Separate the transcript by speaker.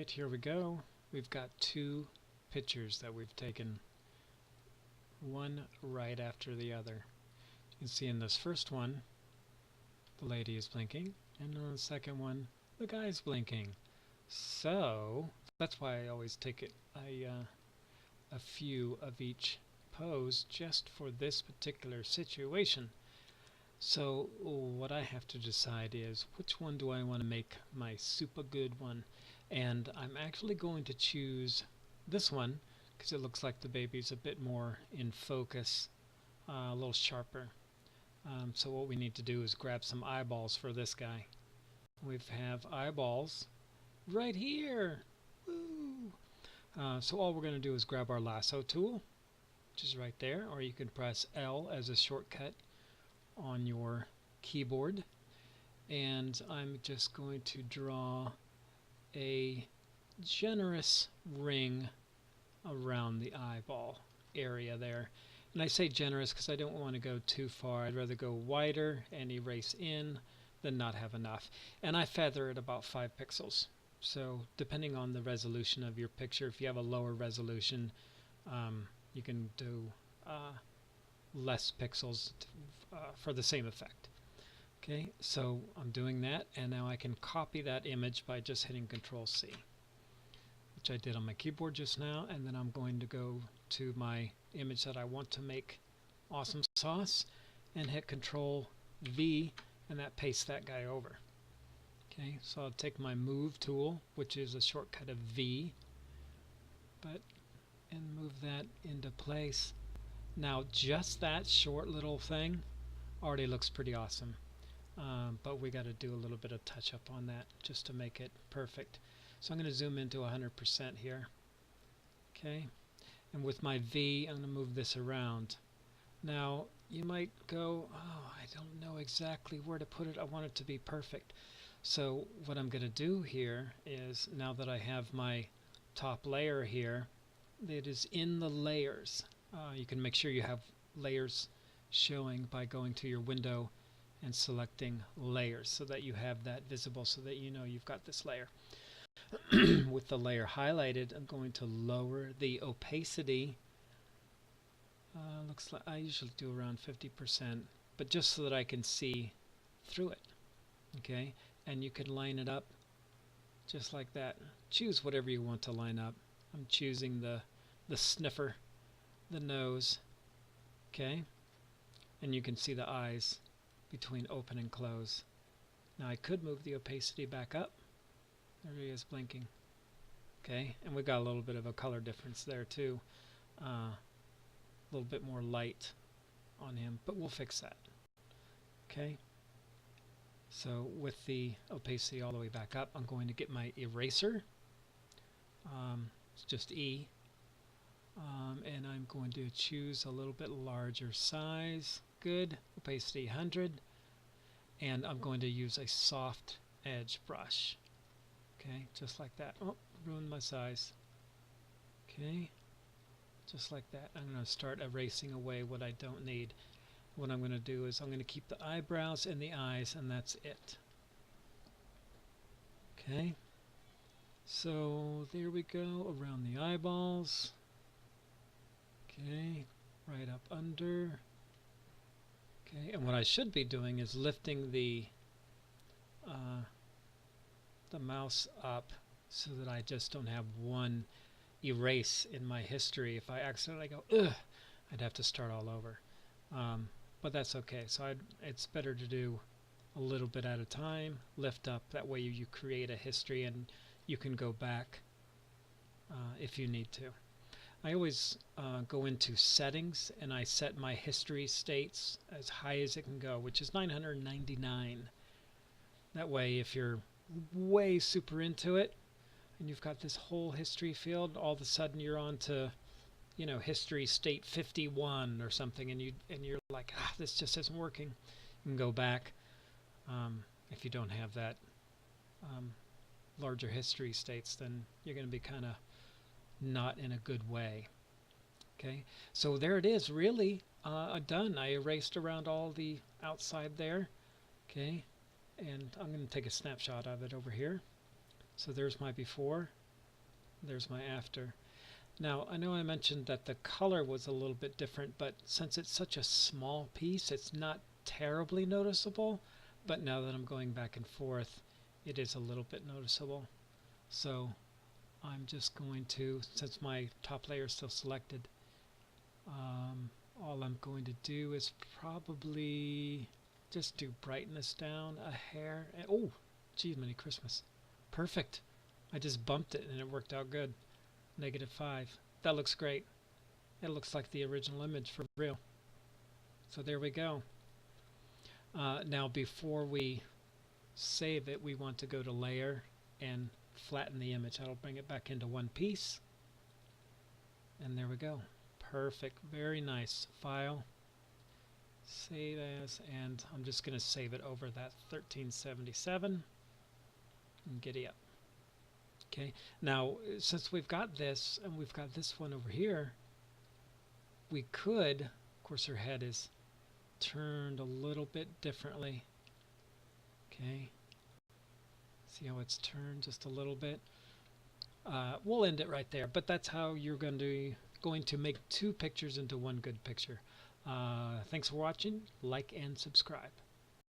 Speaker 1: Alright, here we go. We've got two pictures that we've taken, one right after the other. You can see in this first one, the lady is blinking, and on the second one, the guy's blinking. So, that's why I always take a few of each pose just for this particular situation. So what I have to decide is which one do I want to make my super good one, and I'm actually going to choose this one because it looks like the baby's a bit more in focus, a little sharper. So what we need to do is grab some eyeballs for this guy. We have eyeballs right here. Woo! So all we're going to do is grab our lasso tool, which is right there, or you can press L as a shortcut on your keyboard, and I'm just going to draw a generous ring around the eyeball area there. And I say generous because I don't want to go too far. I'd rather go wider and erase in than not have enough. And I feather it about 5 pixels. So depending on the resolution of your picture, if you have a lower resolution, you can do less pixels for the same effect. Okay, so I'm doing that, and now I can copy that image by just hitting Control C, which I did on my keyboard just now, and then I'm going to go to my image that I want to make awesome sauce and hit Control V, and that pastes that guy over. Okay, so I'll take my move tool, which is a shortcut of V, and move that into place. Now just that short little thing already looks pretty awesome, but we got to do a little bit of touch up on that just to make it perfect. So I'm going to zoom into 100% here. Okay, and with my V I'm going to move this around. Now you might go, oh, I don't know exactly where to put it, I want it to be perfect. So what I'm going to do here is, now that I have my top layer here, it is in the layers. You can make sure you have layers showing by going to your window and selecting layers so that you have that visible, so that you know you've got this layer. With the layer highlighted, I'm going to lower the opacity. Looks like I usually do around 50%, but just so that I can see through it. Okay, and you can line it up just like that. Choose whatever you want to line up. I'm choosing the sniffer, the nose, okay, and you can see the eyes between open and close. Now I could move the opacity back up. There he is blinking. Okay, and we got a little bit of a color difference there too, a little bit more light on him, but we'll fix that. Okay, so with the opacity all the way back up, I'm going to get my eraser. It's just E. And I'm going to choose a little bit larger size. Good. Opacity 100. And I'm going to use a soft edge brush. Okay, just like that. Oh, ruined my size. Okay, just like that. I'm going to start erasing away what I don't need. What I'm going to do is I'm going to keep the eyebrows and the eyes, and that's it. Okay, so there we go around the eyeballs. Okay, right up under. Okay, and what I should be doing is lifting the mouse up so that I just don't have one erase in my history. If I accidentally go, ugh, I'd have to start all over. But that's okay. So it's better to do a little bit at a time, lift up. That way you create a history and you can go back if you need to. I always go into settings and I set my history states as high as it can go, which is 999. That way if you're way super into it and you've got this whole history field, all of a sudden you're on to, you know, history state 51 or something, and you're like, ah, this just isn't working. You can go back if you don't have that larger history states, then you're going to be kind of not in a good way. Okay, so there it is, really done. I erased around all the outside there. Okay, and I'm going to take a snapshot of it over here. So there's my before There's my after. Now, I know I mentioned that the color was a little bit different, but since it's such a small piece, it's not terribly noticeable. But now that I'm going back and forth, it is a little bit noticeable. So I'm just going to, since my top layer is still selected, all I'm going to do is probably just do brightness down a hair. And, oh, geez, Merry Christmas. Perfect. I just bumped it and it worked out good. -5. That looks great. It looks like the original image for real. So there we go. Now before we save it, we want to go to Layer and flatten the image. That'll bring it back into one piece. And there we go. Perfect. Very nice. File. Save as. And I'm just going to save it over that 1377. And giddy up. Okay, now since we've got this and we've got this one over here, we could, of course her head is turned a little bit differently. Okay, see how it's turned just a little bit. We'll end it right there, but that's how you're going to make two pictures into one good picture. Thanks for watching. Like and subscribe.